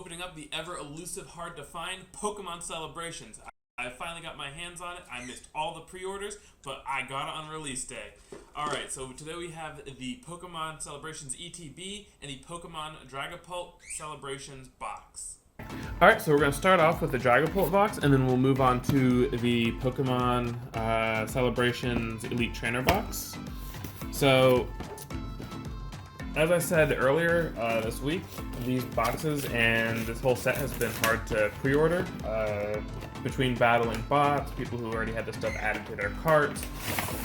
opening up the ever elusive, hard to find Pokemon Celebrations. I finally got my hands on it. I missed all the pre-orders, but I got it on release day. Alright, so today we have the Pokemon Celebrations ETB and the Pokemon Dragapult Celebrations box. Alright, so we're going to start off with the Dragapult box, and then we'll move on to the Pokemon Celebrations Elite Trainer box. So, as I said earlier this week, these boxes and this whole set has been hard to pre-order. Between battling bots, people who already had the stuff added to their carts,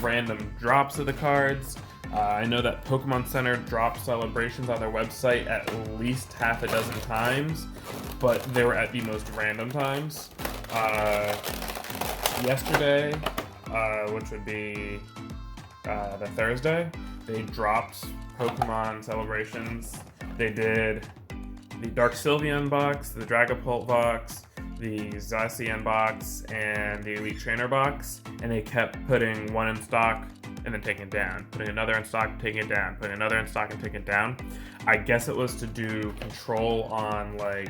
random drops of the cards. I know that Pokemon Center dropped celebrations on their website at least half a dozen times, but they were at the most random times. Yesterday, which would be the Thursday, they dropped Pokemon Celebrations. They did the Dark Sylveon box, the Dragapult box, the Zacian box, and the Elite Trainer box, and they kept putting one in stock and then taking it down, putting another in stock, taking it down, putting another in stock and taking it down. I guess it was to do control on like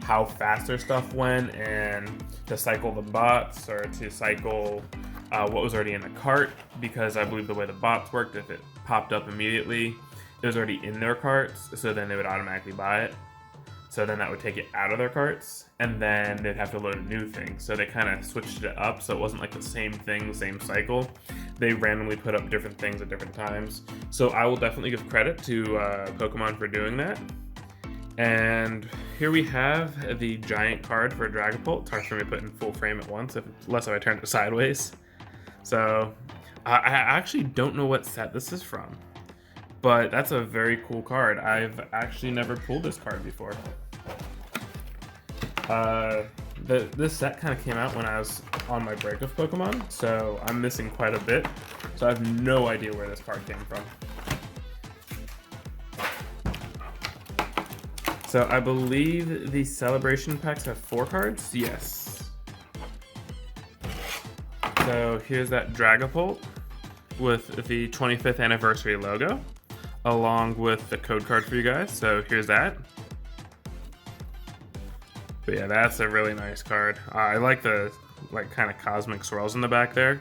how fast their stuff went and to cycle the bots or to cycle what was already in the cart, because I believe the way the bots worked, if it popped up immediately, it was already in their carts, so then they would automatically buy it. So then that would take it out of their carts, and then they'd have to load a new thing. So they kind of switched it up, so it wasn't like the same thing, same cycle. They randomly put up different things at different times. So I will definitely give credit to Pokemon for doing that. And here we have the giant card for Dragapult. It's hard for me to put in full frame at once, unless I turn it sideways. So I actually don't know what set this is from, but that's a very cool card. I've actually never pulled this card before. This set kind of came out when I was on my break of Pokemon, so I'm missing quite a bit. So I have no idea where this card came from. So I believe the celebration packs have 4 cards? Yes. So here's that Dragapult with the 25th anniversary logo, along with the code card for you guys. So here's that. But yeah, that's a really nice card. I like the kind of cosmic swirls in the back there.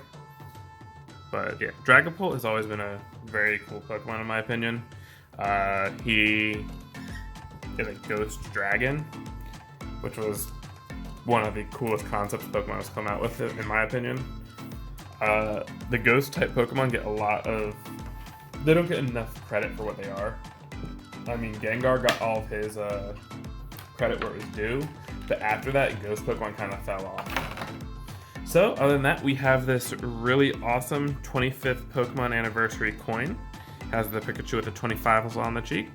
But yeah, Dragapult has always been a very cool Pokemon in my opinion. He is a ghost dragon, which was one of the coolest concepts Pokemon has come out with, in my opinion. The ghost type Pokemon get a lot of... They don't get enough credit for what they are. I mean, Gengar got all of his credit where it was due, but after that, Ghost Pokemon kind of fell off. So, other than that, we have this really awesome 25th Pokemon Anniversary coin. It has the Pikachu with the 25s on the cheek.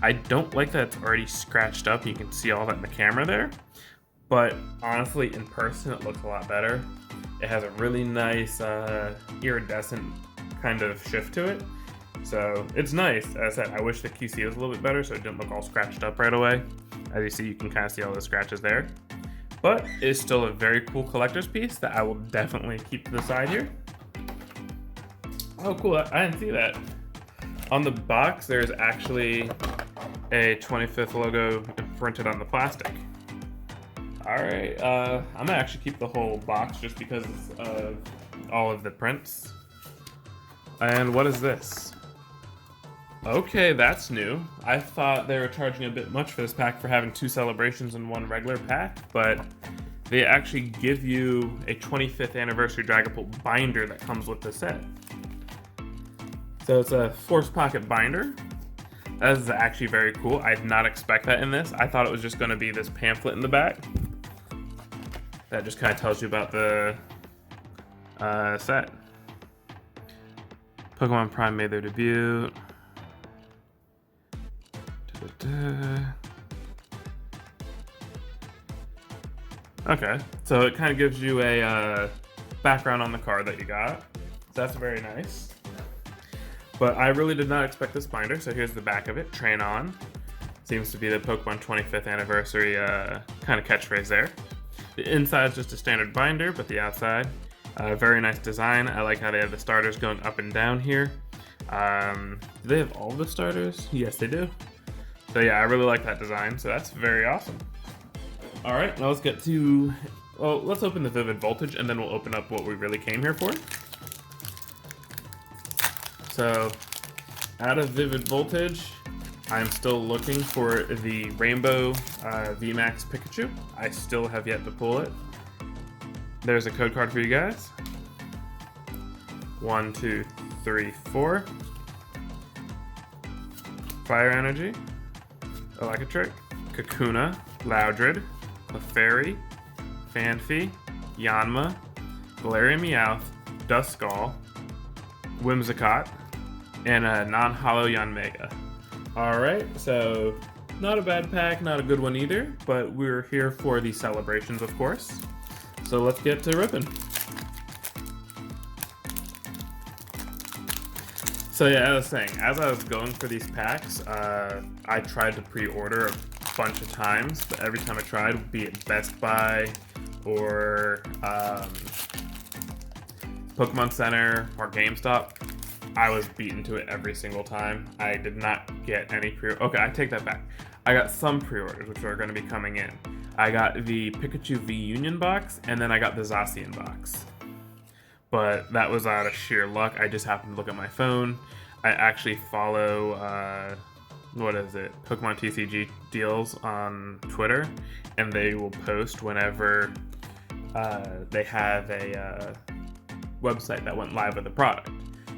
I don't like that it's already scratched up. You can see all that in the camera there. But honestly, in person, it looks a lot better. It has a really nice iridescent kind of shift to it. So it's nice. As I said, I wish the QC was a little bit better so it didn't look all scratched up right away. As you see, you can kind of see all the scratches there. But it's still a very cool collector's piece that I will definitely keep to the side here. Oh, cool. I didn't see that. On the box, there's actually a 25th logo printed on the plastic. Alright, I'm gonna actually keep the whole box just because of all of the prints. And what is this? Okay, that's new. I thought they were charging a bit much for this pack for having 2 celebrations in one regular pack, but they actually give you a 25th anniversary Dragapult binder that comes with the set. So it's a Force Pocket binder. That is actually very cool. I did not expect that in this. I thought it was just going to be this pamphlet in the back. That just kind of tells you about the set. Pokemon Prime made their debut. Okay, so it kind of gives you a background on the card that you got. So that's very nice. But I really did not expect this binder, so here's the back of it. Train on. Seems to be the Pokemon 25th anniversary kind of catchphrase there. The inside is just a standard binder, but the outside, very nice design. I like how they have the starters going up and down here. Do they have all the starters? Yes, they do. So yeah, I really like that design, so that's very awesome. Alright, now let's get to, well, let's open the Vivid Voltage and then we'll open up what we really came here for. So, out of Vivid Voltage, I'm still looking for the Rainbow VMAX Pikachu. I still have yet to pull it. There's a code card for you guys. 1, 2, 3, 4. Fire Energy, Electric, Kakuna, Loudred, Clefairy, Fanfi, Yanma, Galarian Meowth, Duskull, Whimsicott, and a non-holo Yanmega. Alright, so not a bad pack, not a good one either, but we're here for the celebrations, of course. So let's get to ripping. So yeah, as I was saying, as I was going for these packs, I tried to pre-order a bunch of times, but every time I tried, be it Best Buy or Pokemon Center or GameStop, I was beaten to it every single time. I did not get any okay, I take that back. I got some pre-orders, which are going to be coming in. I got the Pikachu V Union box, and then I got the Zacian box. But that was out of sheer luck. I just happened to look at my phone. I actually follow, what is it, Pokemon TCG deals on Twitter, and they will post whenever they have a website that went live with a product.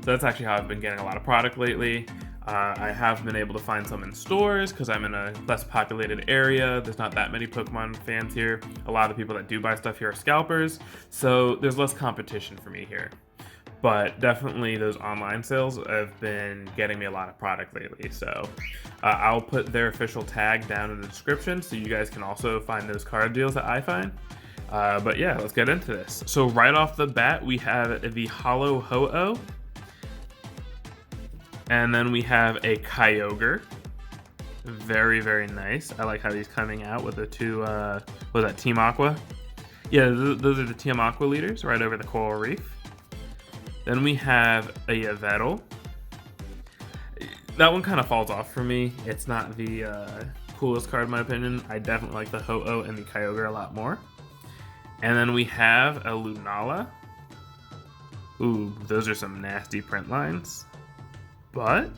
So that's actually how I've been getting a lot of product lately. I have been able to find some in stores because I'm in a less populated area. There's not that many Pokemon fans here. A lot of the people that do buy stuff here are scalpers, so there's less competition for me here. But definitely those online sales have been getting me a lot of product lately. So I'll put their official tag down in the description so you guys can also find those card deals that I find. But yeah, let's get into this. So right off the bat, we have the Holo Ho-Oh. And then we have a Kyogre. Very, very nice. I like how he's coming out with the two, what was that, Team Aqua? Yeah, those are the Team Aqua leaders right over the Coral Reef. Then we have a Yveltal. That one kind of falls off for me. It's not the coolest card in my opinion. I definitely like the Ho-Oh and the Kyogre a lot more. And then we have a Lunala. Ooh, those are some nasty print lines. But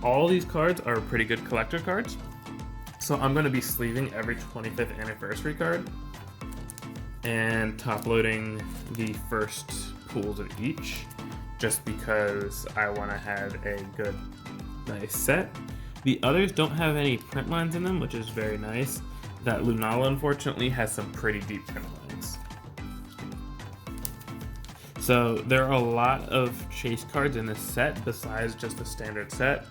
all these cards are pretty good collector cards. So I'm going to be sleeving every 25th anniversary card and top loading the first pools of each, just because I want to have a good, nice set. The others don't have any print lines in them, which is very nice. That Lunala, unfortunately, has some pretty deep print lines. So there are a lot of chase cards in this set besides just the standard set.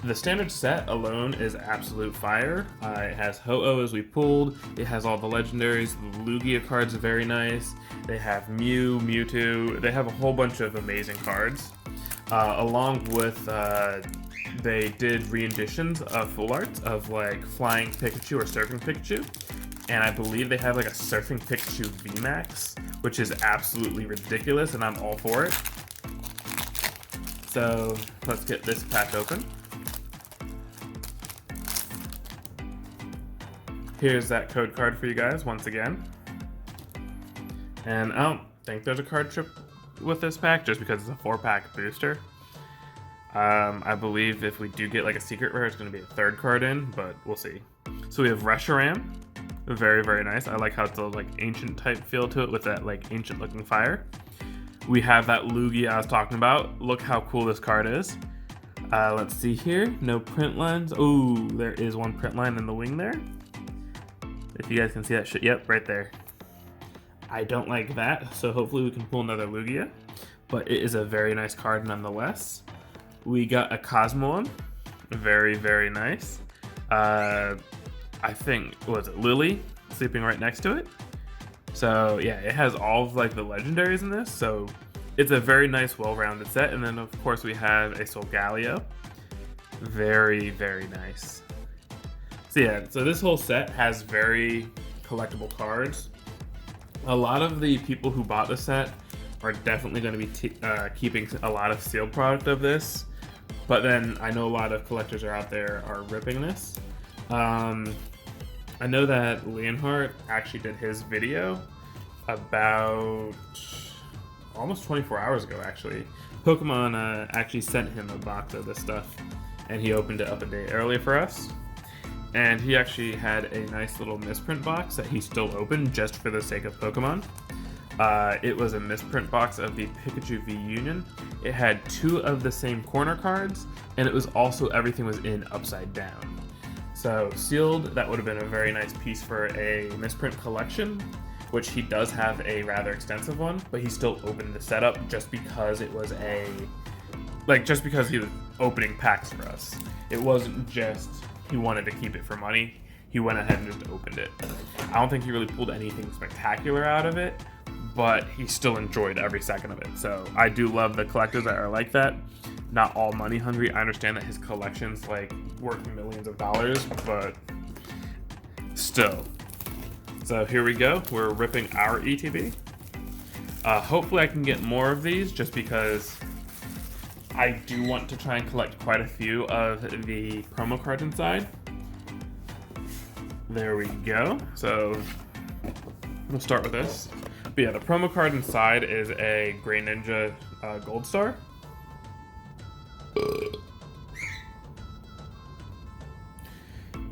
The standard set alone is absolute fire. It has Ho-Oh as we pulled. It has all the legendaries. The Lugia cards are very nice. They have Mew, Mewtwo. They have a whole bunch of amazing cards. Along with, they did re-editions of full arts of like Flying Pikachu or Surfing Pikachu. And I believe they have like a Surfing Pikachu VMAX, which is absolutely ridiculous, and I'm all for it. So let's get this pack open. Here's that code card for you guys once again. And I don't think there's a card trip with this pack just because it's a 4-pack booster. I believe if we do get like a secret rare, it's going to be a 3rd card in, but we'll see. So we have Reshiram. Very, very nice. I like how it's a like ancient type feel to it with that like ancient looking fire. We have that Lugia I was talking about. Look how cool this card is. Let's see here. No print lines. Oh, there is one print line in the wing there. If you guys can see that shit. Yep, right there. I don't like that, so hopefully we can pull another Lugia. But it is a very nice card nonetheless. We got a Cosmoem. Very, very nice. I think, was it Lily sleeping right next to it? So yeah, it has all of like the legendaries in this, so it's a very nice, well-rounded set. And then of course we have a Solgaleo. Very, very nice. So yeah, so this whole set has very collectible cards. A lot of the people who bought the set are definitely going to be keeping a lot of sealed product of this, But then I know a lot of collectors are out there are ripping this. I know that Leonhardt actually did his video about almost 24 hours ago, actually. Pokemon actually sent him a box of this stuff, and he opened it up a day early for us. And he actually had a nice little misprint box that he still opened just for the sake of Pokemon. It was a misprint box of the Pikachu V Union. It had 2 of the same corner cards, and it was also, everything was in upside down. So sealed, that would have been a very nice piece for a misprint collection, which he does have a rather extensive one, but he still opened the setup just because it was just because he was opening packs for us. It wasn't just he wanted to keep it for money. He went ahead and just opened it. I don't think he really pulled anything spectacular out of it, but he still enjoyed every second of it. So I do love the collectors that are like that. Not all money hungry. I understand that his collection's like worth millions of dollars, but still. So here we go. We're ripping our ETB. Hopefully I can get more of these, just because I do want to try and collect quite a few of the promo cards inside. There we go. So we'll start with this. But yeah, the promo card inside is a Greninja Gold Star.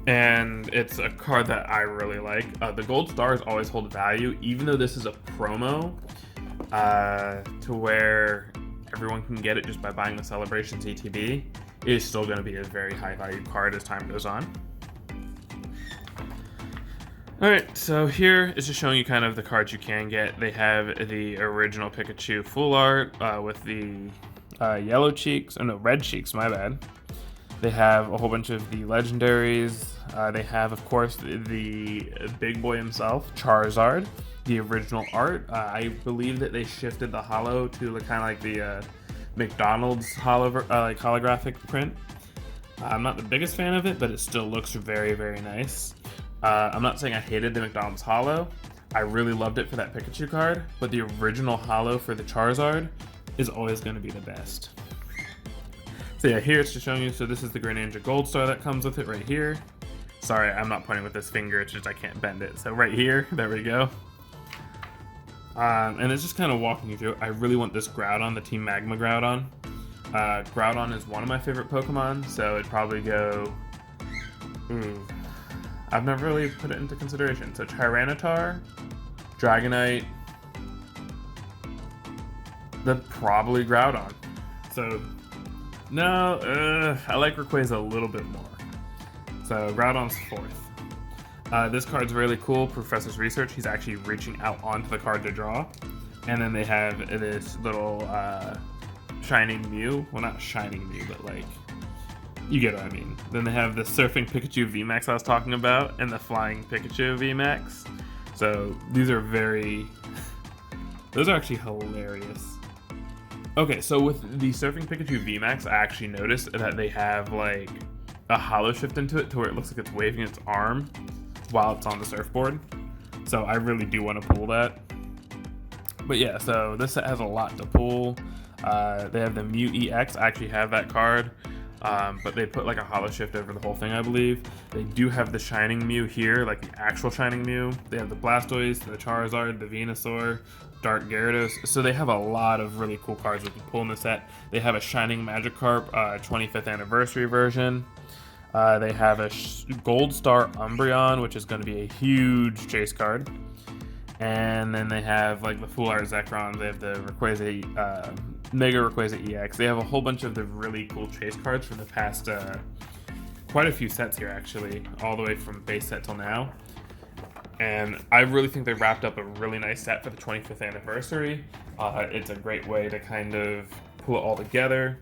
And it's a card that I really like. The Gold Stars always hold value, even though this is a promo, to where everyone can get it just by buying the Celebrations ETB. It is still going to be a very high value card as time goes on. Alright, so here is just showing you kind of the cards you can get. They have the original Pikachu full art with the yellow cheeks, oh no, red cheeks, my bad. They have a whole bunch of the legendaries. They have, of course, the big boy himself, Charizard, the original art. I believe that they shifted the holo to kind of like the McDonald's holographic print. I'm not the biggest fan of it, but it still looks very, very nice. I'm not saying I hated the McDonald's holo. I really loved it for that Pikachu card, but the original holo for the Charizard is always going to be the best. So yeah, here it's just showing you, so this is the Greninja Gold Star that comes with it right here. Sorry, I'm not pointing with this finger, it's just I can't bend it. So right here, there we go. And it's just kind of walking you through it. I really want this Groudon, the Team Magma Groudon. Groudon is one of my favorite Pokemon, so it'd probably go... I've never really put it into consideration. So Tyranitar, Dragonite, then probably Groudon. So, no, I like Rayquaza a little bit more. So Groudon's 4th. This card's really cool. Professor's Research, he's actually reaching out onto the card to draw. And then they have this little Shining Mew. Well, not Shining Mew, but like, you get what I mean. Then they have the Surfing Pikachu VMAX I was talking about, and the Flying Pikachu VMAX. So these are those are actually hilarious. Okay, so with the Surfing Pikachu VMAX, I actually noticed that they have like a holo shift into it to where it looks like it's waving its arm while it's on the surfboard. So I really do want to pull that. But yeah, so this set has a lot to pull. They have the Mew EX. I actually have that card. But they put like a holo shift over the whole thing, I believe. They do have the Shining Mew here, like the actual Shining Mew. They have the Blastoise, the Charizard, the Venusaur, Dark Gyarados. So they have a lot of really cool cards we can pull in the set. They have a Shining Magikarp 25th anniversary version. They have a Gold Star Umbreon, which is going to be a huge chase card. And then they have like the Full Art Zekrom. They have the Rayquaza, Mega Rayquaza EX. They have a whole bunch of the really cool chase cards from the past, quite a few sets here actually, all the way from base set till now. And I really think they wrapped up a really nice set for the 25th anniversary. It's a great way to kind of pull it all together.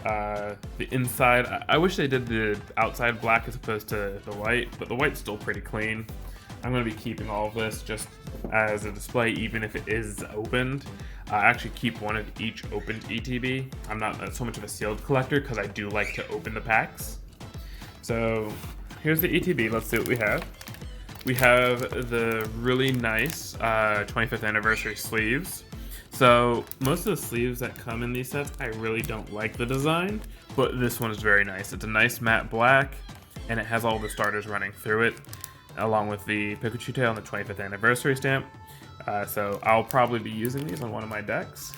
The inside, I wish they did the outside black as opposed to the white, but the white's still pretty clean. I'm going to be keeping all of this just as a display, even if it is opened. I actually keep one of each opened ETB. I'm not so much of a sealed collector because I do like to open the packs. So here's the ETB. Let's see what we have. We have the really nice 25th anniversary sleeves. So most of the sleeves that come in these sets, I really don't like the design, but this one is very nice. It's a nice matte black, and it has all the starters running through it, along with the Pikachu tail and the 25th anniversary stamp. So I'll probably be using these on one of my decks.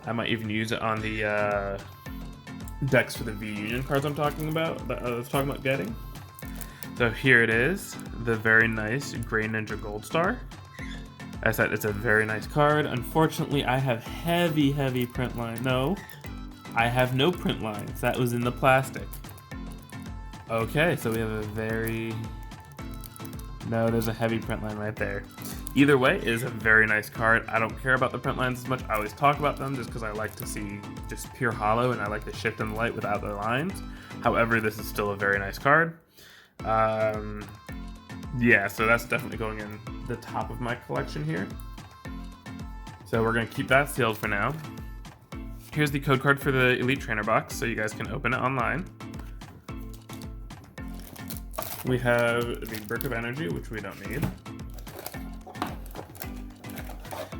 I might even use it on the decks for the V-Union cards I'm talking about, that I was talking about getting. So here it is, the very nice Grey Ninja Gold Star. I said it's a very nice card. Unfortunately, I have heavy print line. No, I have no print lines. That was in the plastic. Okay, so we have a very... No, there's a heavy print line right there. Either way, it is a very nice card. I don't care about the print lines as much. I always talk about them just because I like to see just pure hollow and I like to shift in the light without the lines. However, this is still a very nice card. Yeah, so that's definitely going in the top of my collection here. So we're going to keep that sealed for now. Here's the code card for the Elite Trainer box, so you guys can open it online. We have the Brick of Energy, which we don't need.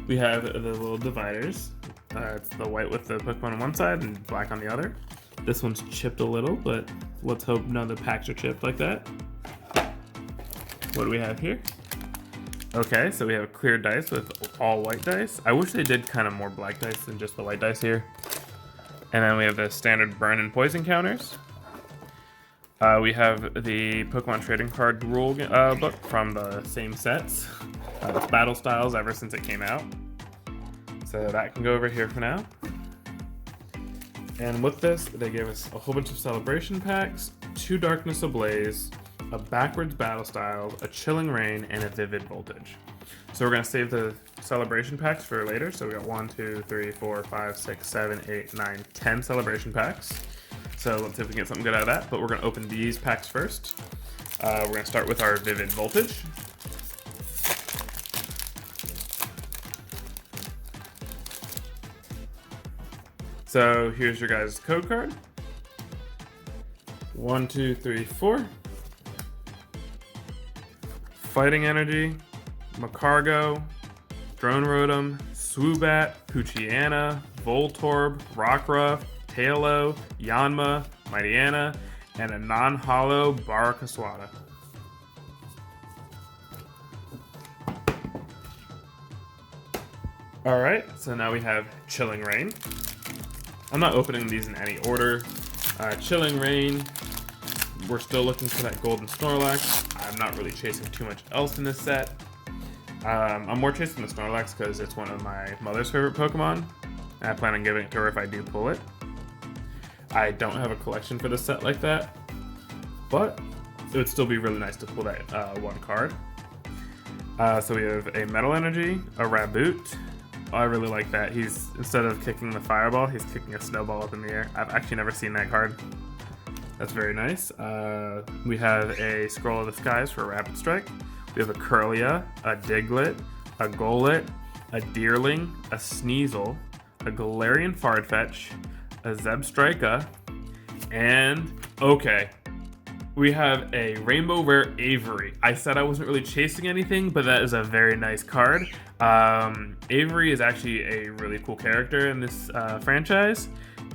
We have the little dividers. It's the white with the Pokemon on one side and black on the other. This one's chipped a little, but let's hope none of the packs are chipped like that. What do we have here? Okay, so we have clear dice with all white dice. I wish they did kind of more black dice than just the white dice here. And then we have the standard burn and poison counters. We have the Pokemon trading card rule book from the same sets. It's battle styles ever since it came out. So that can go over here for now. And with this, they gave us a whole bunch of celebration packs, 2 Darkness Ablaze, a backwards battle styles, a chilling rain, and a vivid voltage. So we're gonna save the celebration packs for later. So we got 1, 2, 3, 4, 5, 6, 7, 8, 9, 10 celebration packs. So let's see if we can get something good out of that. But we're gonna open these packs first. We're gonna start with our vivid voltage. So here's your guys' code card. 1, 2, 3, 4. Fighting Energy, Macargo, Drone Rotom, Swoobat, Poochyena, Voltorb, Rockruff, Tailo, Yanma, Mightyena, and a non-hollow Barakaswada. Alright, so now we have Chilling Rain. I'm not opening these in any order. Chilling Rain, we're still looking for that golden Snorlax. I'm not really chasing too much else in this set. I'm more chasing the Snorlax because it's one of my mother's favorite Pokemon. And I plan on giving it to her if I do pull it. I don't have a collection for this set like that, but it would still be really nice to pull that one card. So we have a Metal Energy, a Raboot. I really like that. He's, instead of kicking the fireball, he's kicking a snowball up in the air. I've actually never seen that card. That's very nice. We have a Scroll of the Skies for Rapid Strike. We have a Kirlia, a Diglett, a Golett, a Deerling, a Sneasel, a Galarian Farfetch, a Zebstrika, and, okay, we have a Rainbow Rare Avery. I said I wasn't really chasing anything, but that is a very nice card. Avery is actually a really cool character in this franchise,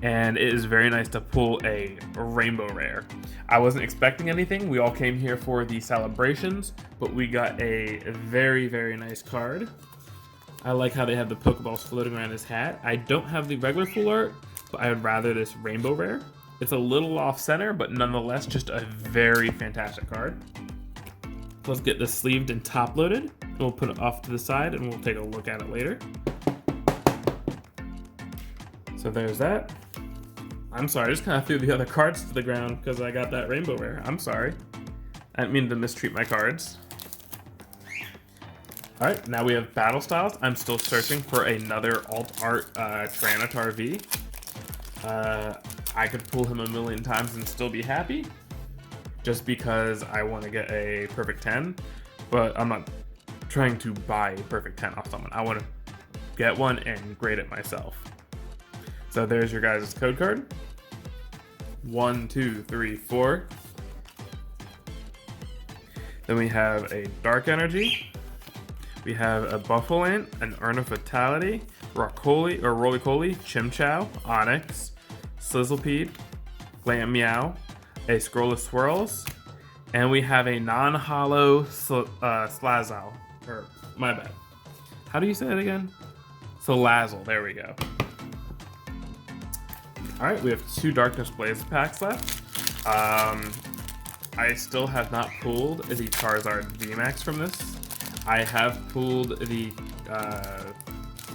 and it is very nice to pull a Rainbow Rare. I wasn't expecting anything. We all came here for the celebrations, but we got a very nice card. I like how they have the Pokeballs floating around his hat. I don't have the regular full art, but I would rather this Rainbow Rare. It's a little off center, but nonetheless just a very fantastic card. So let's get this sleeved and top loaded, and we'll put it off to the side and we'll take a look at it later. So there's that. I'm sorry, I just kind of threw the other cards to the ground because I got that Rainbow Rare. I'm sorry. I didn't mean to mistreat my cards. Alright, now we have Battle Styles. I'm still searching for another alt art Tyranitar V. I could pull him a million times and still be happy, just because I want to get a perfect 10, but I'm not trying to buy a perfect 10 off someone. I want to get one and grade it myself. So there's your guys' code card. 1, 2, 3, 4. Then we have a Dark Energy. We have a Buffalint, an Urn of Vitality, Rockoli or Roly-Coly, Chimchow, Onyx, Slizzlepede, Glameow, a Scroll of Swirls, and we have a non-hollow Slazzle. Or, my bad. How do you say it again? Salazzle, there we go. Alright, we have 2 Darkness Blaze packs left. I still have not pulled the Charizard VMAX from this. I have pulled the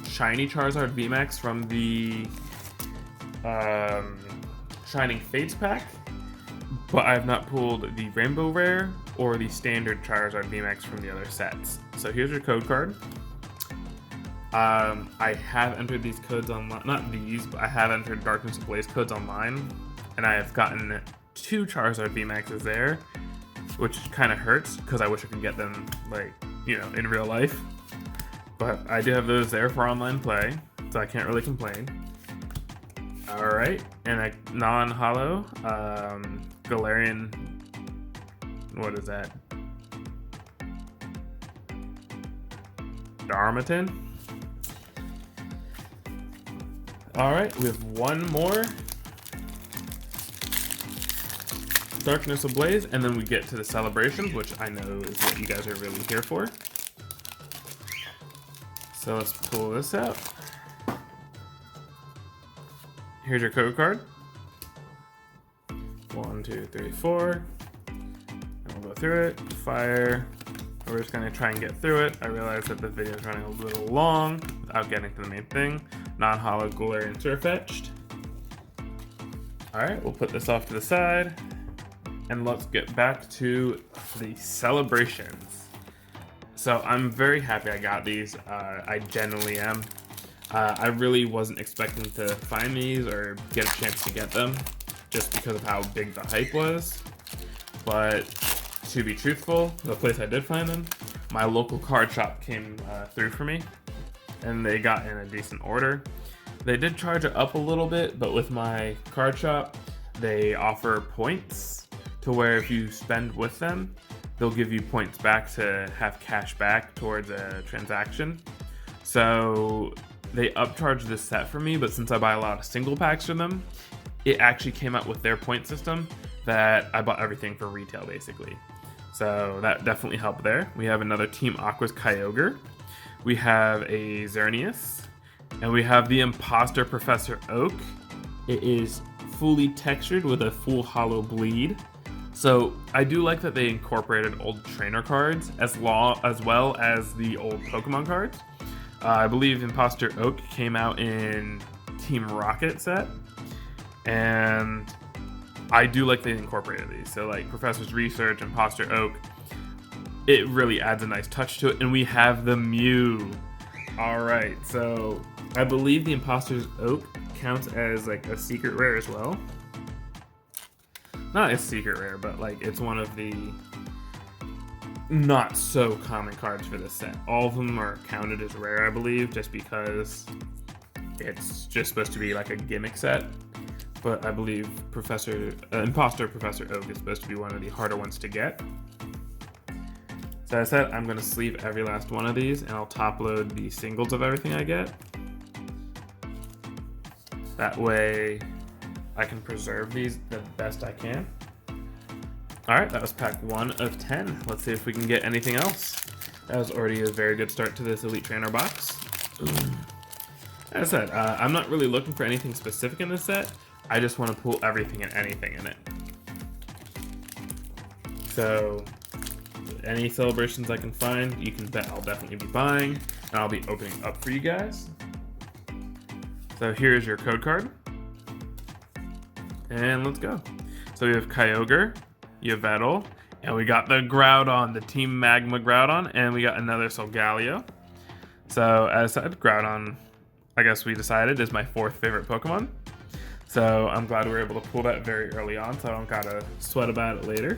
Shiny Charizard VMAX from the Shining Fates pack, but I have not pulled the Rainbow Rare or the Standard Charizard VMAX from the other sets. So here's your code card. I have entered these codes online, not these, but I have entered Darkness Ablaze codes online, and I have gotten 2 Charizard VMAXs there, which kind of hurts because I wish I could get them, like, you know, in real life. But I do have those there for online play, so I can't really complain. Alright, and a non-hollow Galarian, what is that? Darmanitan. Alright, we have one more Darkness Ablaze, and then we get to the celebrations, which I know is what you guys are really here for. So let's pull this out. Here's your code card. 1, 2, 3, 4. And we'll go through it. Fire. We're just gonna try and get through it. I realize that the video is running a little long without getting to the main thing. Non-hollow Galarian Surfetched. Alright, we'll put this off to the side. And let's get back to the celebrations. So I'm very happy I got these. I genuinely am. I really wasn't expecting to find these or get a chance to get them just because of how big the hype was. But to be truthful, the place I did find them, my local card shop came through for me, and they got in a decent order. They did charge it up a little bit, but with my card shop, they offer points to where if you spend with them, they'll give you points back to have cash back towards a transaction. So they upcharged this set for me, but since I buy a lot of single packs from them, it actually came out with their point system that I bought everything for retail basically. So that definitely helped there. We have another Team Aqua's Kyogre. We have a Xerneas. And we have the Imposter Professor Oak. It is fully textured with a full hollow bleed. So I do like that they incorporated old trainer cards as well as the old Pokemon cards. I believe Imposter Oak came out in Team Rocket set. And I do like they incorporated these. So like Professor's Research, Imposter Oak, it really adds a nice touch to it. And we have the Mew. Alright, so I believe the Imposter's Oak counts as like a secret rare as well. Not a secret rare, but like it's one of the not so common cards for this set. All of them are counted as rare, I believe, just because it's just supposed to be like a gimmick set. But I believe Imposter Professor Oak is supposed to be one of the harder ones to get. So as I said, I'm going to sleeve every last one of these, and I'll top load the singles of everything I get. That way I can preserve these the best I can. Alright, that was pack 1 of 10. Let's see if we can get anything else. That was already a very good start to this Elite Trainer box. As I said, I'm not really looking for anything specific in this set. I just want to pull everything and anything in it. So any celebrations I can find, you can bet I'll definitely be buying, and I'll be opening up for you guys. So here's your code card. And let's go. So we have Kyogre, Yveltal, and we got the Groudon, the Team Magma Groudon, and we got another Solgaleo. So as I said, Groudon, I guess we decided, is my 4th favorite Pokemon. So I'm glad we were able to pull that very early on, so I don't gotta sweat about it later.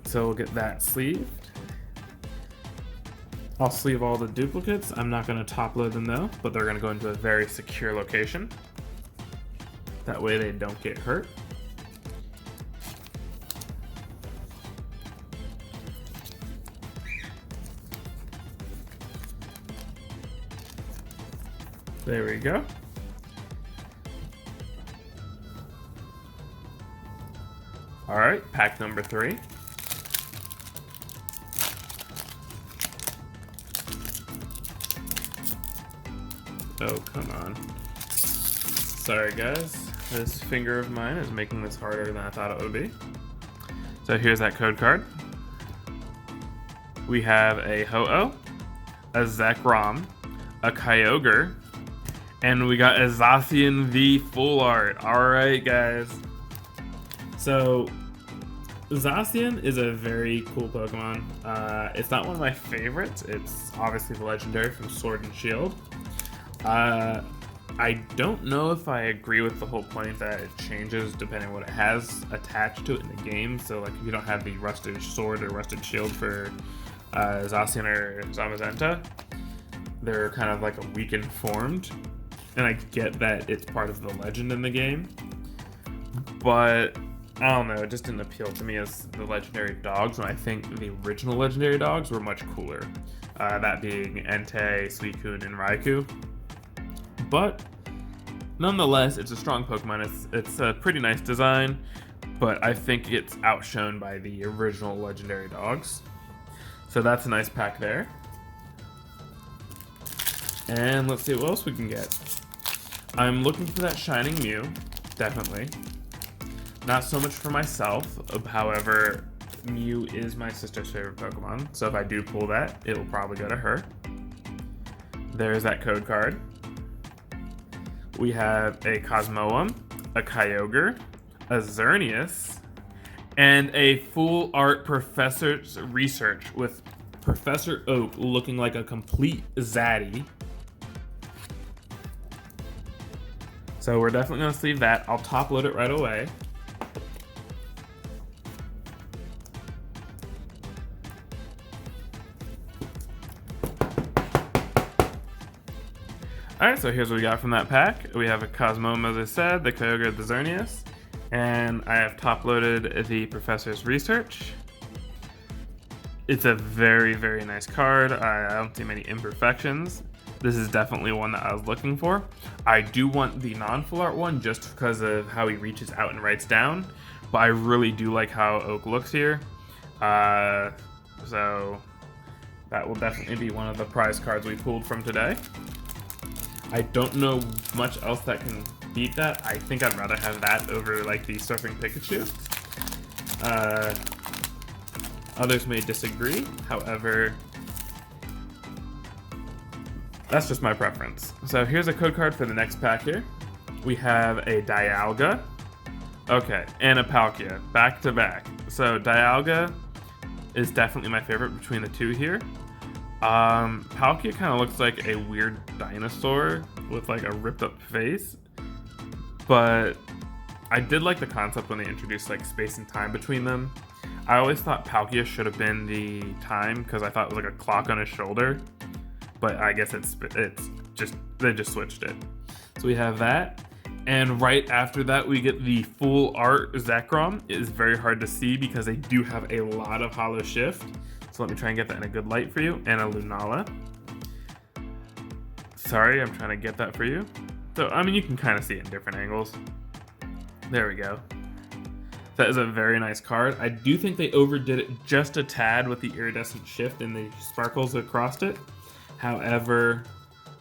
So we'll get that sleeved. I'll sleeve all the duplicates. I'm not gonna top load them though, but they're gonna go into a very secure location. That way they don't get hurt. There we go. Alright, pack number 3. Oh, come on. Sorry guys, this finger of mine is making this harder than I thought it would be. So here's that code card. We have a Ho-Oh, a Zekrom, a Kyogre, and we got a Zacian V full art. Alright guys. So Zacian is a very cool Pokemon. It's not one of my favorites. It's obviously the legendary from Sword and Shield. I don't know if I agree with the whole point that it changes depending on what it has attached to it in the game. So like if you don't have the Rusted Sword or Rusted Shield for Zacian or Zamazenta, they're kind of like a weakened formed. And I get that it's part of the legend in the game. But I don't know, it just didn't appeal to me as the legendary dogs, and I think the original legendary dogs were much cooler. That being Entei, Suicune, and Raikou. But nonetheless, it's a strong Pokemon. It's a pretty nice design, but I think it's outshone by the original legendary dogs. So that's a nice pack there. And let's see what else we can get. I'm looking for that Shining Mew, definitely. Not so much for myself, however, Mew is my sister's favorite Pokemon, so if I do pull that, it will probably go to her. There's that code card. We have a Cosmoem, a Kyogre, a Xerneas, and a full art Professor's Research with Professor Oak looking like a complete zaddy. So we're definitely going to sleeve that. I'll top load it right away. Alright, so here's what we got from that pack. We have a Cosmoem, as I said, the Kyogre, the Xerneas, and I have top-loaded the Professor's Research. It's a very, very nice card. I don't see many imperfections. This is definitely one that I was looking for. I do want the non-full art one just because of how he reaches out and writes down, but I really do like how Oak looks here. So that will definitely be one of the prize cards we pulled from today. I don't know much else that can beat that. I think I'd rather have that over like the Surfing Pikachu. Others may disagree, however, that's just my preference. So here's a code card for the next pack here. We have a Dialga, okay, and a Palkia, back to back. So Dialga is definitely my favorite between the two here. Palkia kind of looks like a weird dinosaur with like a ripped up face, but I did like the concept when they introduced like space and time between them. I always thought Palkia should have been the time because I thought it was like a clock on his shoulder, but I guess it's just, they just switched it. So we have that, and right after that we get the full art Zekrom. It is very hard to see because they do have a lot of Hollow Shift. So let me try and get that in a good light for you. And a Lunala. Sorry, I'm trying to get that for you. So, I mean, you can kind of see it in different angles. There we go. That is a very nice card. I do think they overdid it just a tad with the iridescent shift and the sparkles across it. However,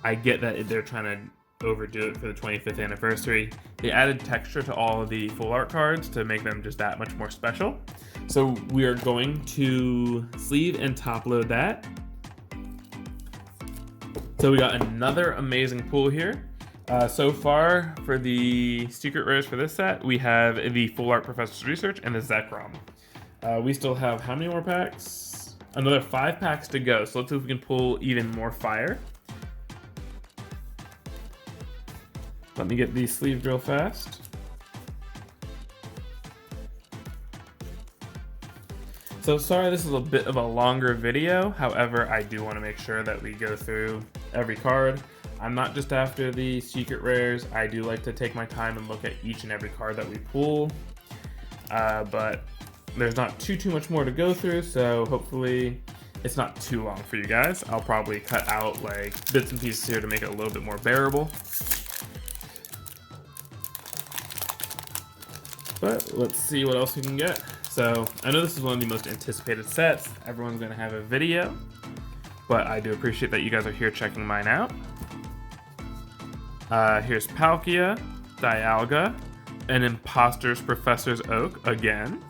I get that they're trying to overdo it for the 25th anniversary. They added texture to all of the full art cards to make them just that much more special. So we are going to sleeve and top load that. So we got another amazing pull here. So far for the secret rares for this set, we have the full art Professor's Research and the Zekrom. We still have how many more packs? Another 5 packs to go. So let's see if we can pull even more fire. Let me get these sleeves real fast. So sorry this is a bit of a longer video, however I do want to make sure that we go through every card. I'm not just after the secret rares, I do like to take my time and look at each and every card that we pull. But there's not too much more to go through, so hopefully it's not too long for you guys. I'll probably cut out like bits and pieces here to make it a little bit more bearable. But let's see what else we can get. So I know this is one of the most anticipated sets. Everyone's gonna have a video, but I do appreciate that you guys are here checking mine out. Here's Palkia, Dialga, an Imposter's Professor's Oak again,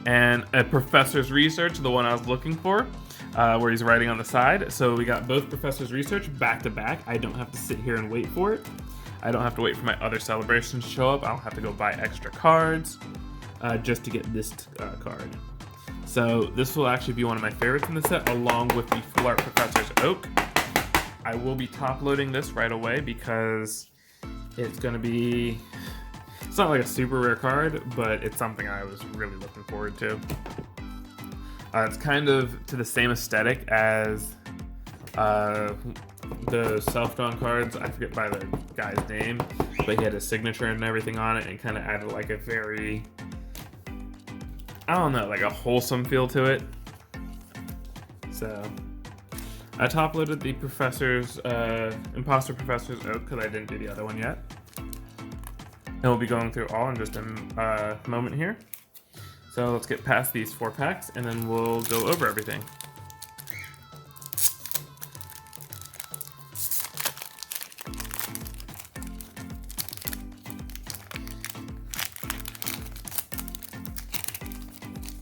and a Professor's Research, the one I was looking for, where he's writing on the side. So we got both Professor's Research back to back. I don't have to sit here and wait for it. I don't have to wait for my other celebrations to show up. I don't have to go buy extra cards just to get this card. So this will actually be one of my favorites in the set, along with the Full Art Professor's Oak. I will be top loading this right away because it's gonna be, it's not like a super rare card, but it's something I was really looking forward to. It's kind of to the same aesthetic as the self-drawn cards. I forget by the guy's name, but he had his signature and everything on it, and kind of added like a very, I don't know, like a wholesome feel to it. So I top loaded the Imposter Professor's Oak because I didn't do the other one yet. And we'll be going through all in just a moment here. So let's get past these 4 packs and then we'll go over everything.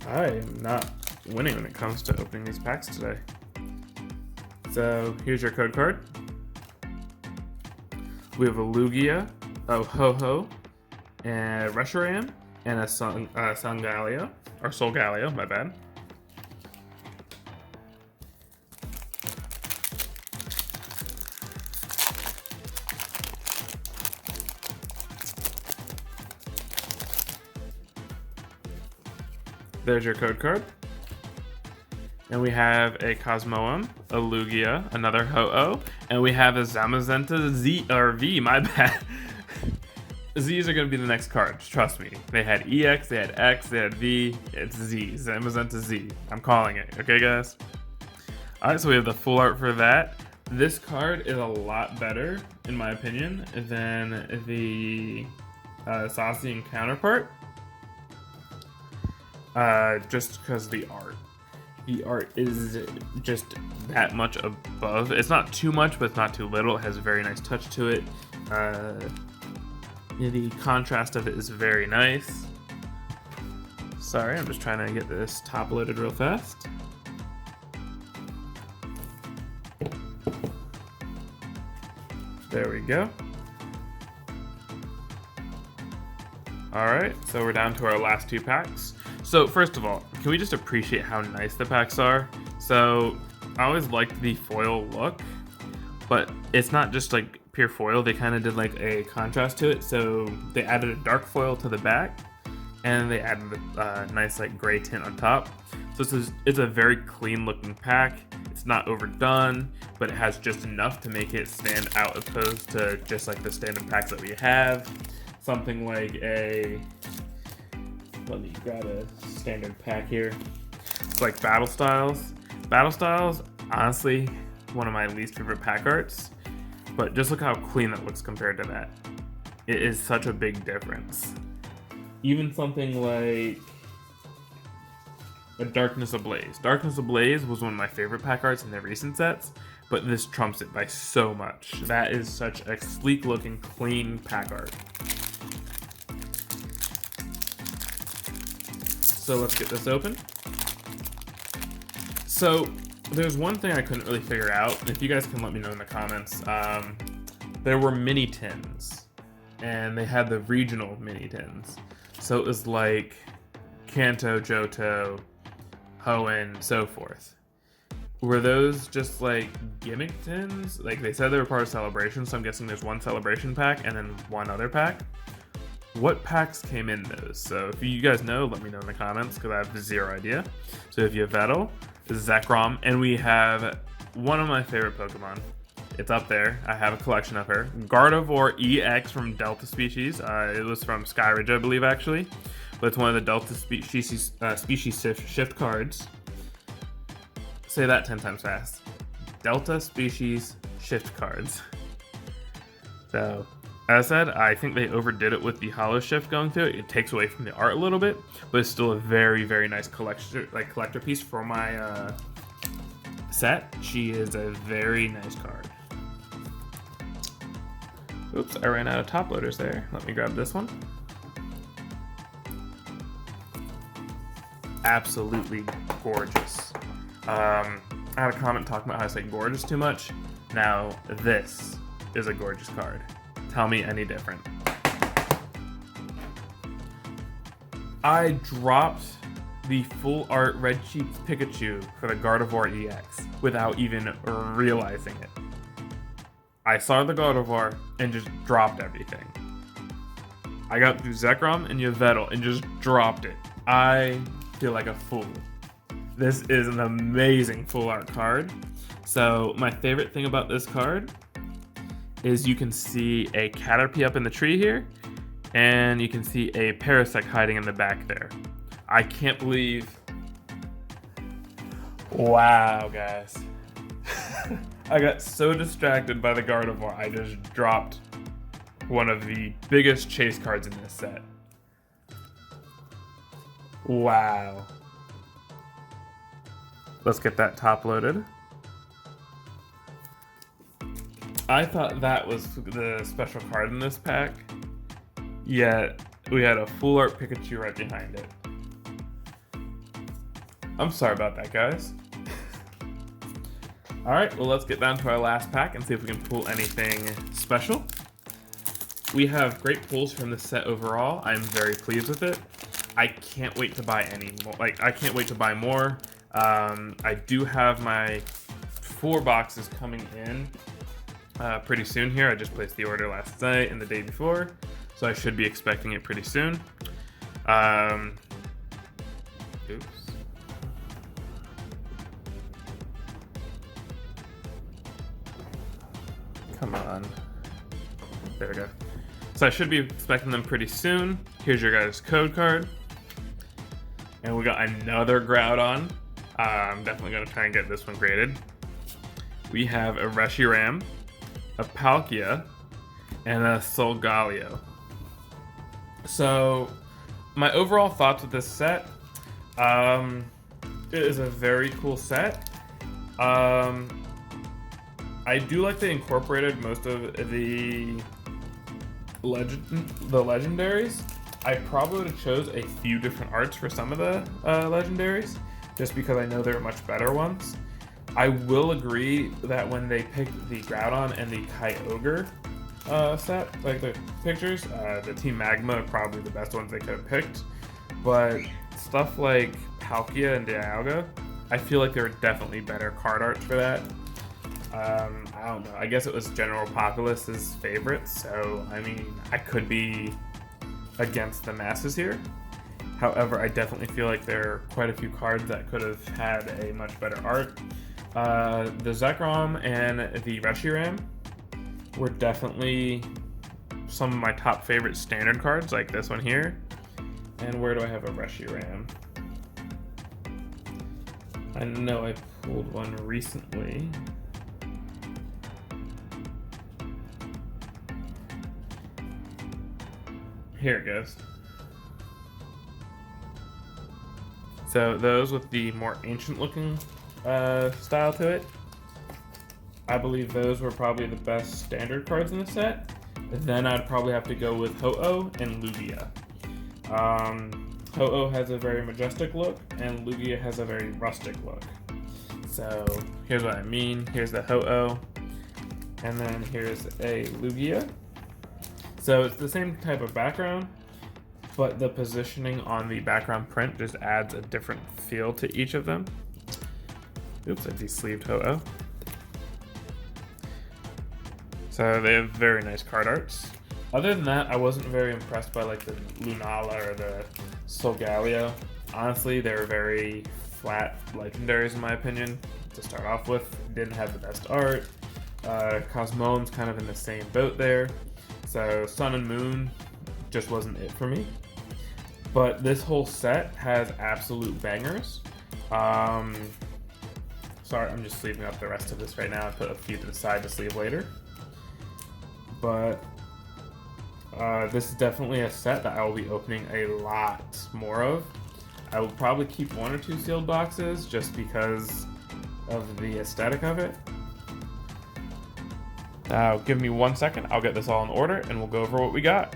I am not winning when it comes to opening these packs today. So here's your code card. We have a Lugia, a Ho-Ho, and Reshiram, and a Solgaleo, or Solgaleo, my bad. There's your code card. And we have a Cosmoem, a Lugia, another Ho-Oh, and we have a Zamazenta Z, or V, my bad. Z's are going to be the next cards, trust me. They had EX, they had X, they had V, it's Z, Zamazenta Z. I'm calling it, okay guys? Alright, so we have the full art for that. This card is a lot better, in my opinion, than the Zacian counterpart. Just because the art is just that much above. It's not too much, but it's not too little. It has a very nice touch to it. The contrast of it is very nice. Sorry, I'm just trying to get this top loaded real fast. There we go. Alright, so we're down to our last 2 packs. So first of all, can we just appreciate how nice the packs are? So I always liked the foil look, but it's not just like pure foil. They kind of did like a contrast to it. So they added a dark foil to the back, and they added a nice like gray tint on top. So it's a very clean looking pack. It's not overdone, but it has just enough to make it stand out as opposed to just like the standard packs that we have. Something like a, let me grab a standard pack here. It's like Battle Styles. Battle Styles, honestly, one of my least favorite pack arts, but just look how clean that looks compared to that. It is such a big difference. Even something like a Darkness Ablaze. Darkness Ablaze was one of my favorite pack arts in the recent sets, but this trumps it by so much. That is such a sleek looking, clean pack art. So let's get this open. So there's one thing I couldn't really figure out, and if you guys can let me know in the comments. There were mini tins, and they had the regional mini tins. So it was like Kanto, Johto, Hoenn, so forth. Were those just like gimmick tins? Like they said they were part of Celebration, so I'm guessing there's one Celebration pack and then one other pack. What packs came in those? So if you guys know, let me know in the comments because I have zero idea. So if you have Vettel, Zekrom, and we have one of my favorite Pokemon. It's up there. I have a collection of her. Gardevoir EX from Delta Species. It was from Skyridge, I believe, actually. But it's one of the Delta species shift cards. Say that 10 times fast. Delta species shift cards. So, as I said, I think they overdid it with the hollow shift going through it. It takes away from the art a little bit, but it's still a very, very nice collector piece for my set. She is a very nice card. Oops, I ran out of top loaders there. Let me grab this one. Absolutely gorgeous. I had a comment talking about how I say gorgeous too much. Now, this is a gorgeous card. Tell me any different. I dropped the full art Red Cheeks Pikachu for the Gardevoir EX without even realizing it. I saw the Gardevoir and just dropped everything. I got through Zekrom and Yveltal and just dropped it. I feel like a fool. This is an amazing full art card. So my favorite thing about this card is you can see a Caterpie up in the tree here, and you can see a Parasect hiding in the back there. I can't believe... Wow, guys. I got so distracted by the Gardevoir, I just dropped one of the biggest chase cards in this set. Wow. Let's get that top loaded. I thought that was the special card in this pack, yet we had a full art Pikachu right behind it. I'm sorry about that, guys. Alright, well, let's get down to our last pack and see if we can pull anything special. We have great pulls from this set overall. I'm very pleased with it. I can't wait to buy any more. I can't wait to buy more. I do have my 4 boxes coming in pretty soon here. I just placed the order last night and the day before, so I should be expecting it pretty soon. Oops. Come on. There we go. So I should be expecting them pretty soon. Here's your guys' code card. And we got another Groudon. I'm definitely going to try and get this one graded. We have a Reshiram, a Palkia, and a Solgaleo. So, my overall thoughts with this set, it is a very cool set. I do like they incorporated most of the legendaries. I probably would have chose a few different arts for some of the legendaries, just because I know there are much better ones. I will agree that when they picked the Groudon and the Kyogre set, like the pictures, the Team Magma are probably the best ones they could have picked. But stuff like Palkia and Dialga, I feel like there are definitely better card arts for that. I don't know. I guess it was general populace's favorites, so I mean, I could be against the masses here. However, I definitely feel like there are quite a few cards that could have had a much better art. The Zekrom and the Reshiram were definitely some of my top favorite standard cards, like this one here. And where do I have a Reshiram? I know I pulled one recently. Here it goes. So those with the more ancient looking style to it, I believe those were probably the best standard cards in the set. Then I'd probably have to go with Ho-Oh and Lugia. Ho-Oh has a very majestic look, and Lugia has a very rustic look. So here's what I mean. Here's the Ho-Oh, and then here's a Lugia. So it's the same type of background, but the positioning on the background print just adds a different feel to each of them. Oops, I de-sleeved Ho-Oh. So they have very nice card arts. Other than that, I wasn't very impressed by like the Lunala or the Solgaleo. Honestly, they were very flat legendaries in my opinion to start off with. Didn't have the best art. Cosmoem's kind of in the same boat there. So Sun and Moon just wasn't it for me. But this whole set has absolute bangers. Sorry, I'm just sleeving up the rest of this right now. I put a few to the side to sleeve later. But this is definitely a set that I will be opening a lot more of. I will probably keep 1 or 2 sealed boxes just because of the aesthetic of it. Now, give me 1 second. I'll get this all in order and we'll go over what we got.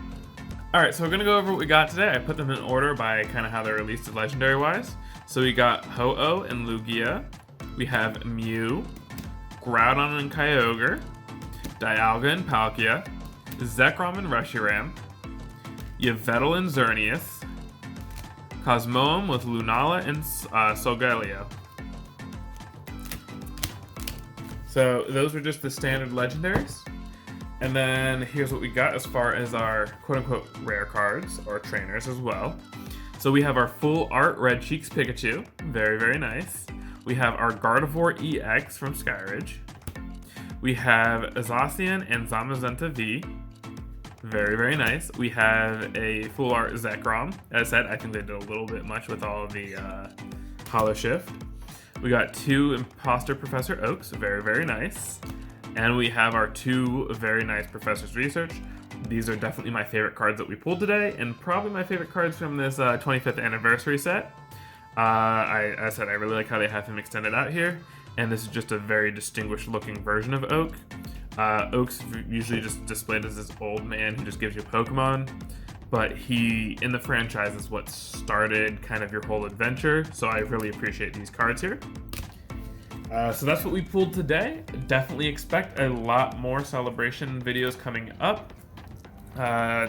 Alright, so we're going to go over what we got today. I put them in order by kind of how they're released legendary-wise. So we got Ho-Oh and Lugia. We have Mew, Groudon and Kyogre, Dialga and Palkia, Zekrom and Reshiram, Yveltal and Xerneas, Cosmoem with Lunala and Solgaleo. So those were just the standard legendaries. And then here's what we got as far as our quote-unquote rare cards, or trainers as well. So we have our full art Red Cheeks Pikachu, very, very nice. We have our Gardevoir EX from Skyridge. We have Zacian and Zamazenta V, very, very nice. We have a full art Zekrom. As I said, I think they did a little bit much with all of the Hollow Shift. We got 2 Imposter Professor Oaks, very, very nice. And we have our 2 very nice Professor's Research. These are definitely my favorite cards that we pulled today, and probably my favorite cards from this 25th anniversary set. As I said, I really like how they have him extended out here, and this is just a very distinguished looking version of Oak. Oak's usually just displayed as this old man who just gives you Pokemon, but he, in the franchise, is what started kind of your whole adventure, so I really appreciate these cards here. So that's what we pulled today. Definitely expect a lot more celebration videos coming up.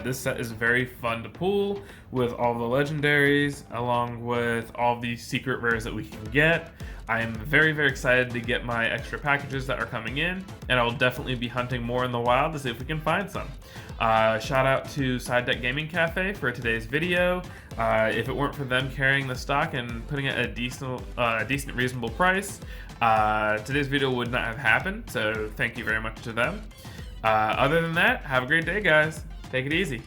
This set is very fun to pull with all the legendaries, along with all the secret rares that we can get. I am very, very excited to get my extra packages that are coming in, and I will definitely be hunting more in the wild to see if we can find some. Shout out to Side Deck Gaming Cafe for today's video. If it weren't for them carrying the stock and putting it at a decent, reasonable price, today's video would not have happened, so thank you very much to them. Other than that, have a great day, guys. Take it easy.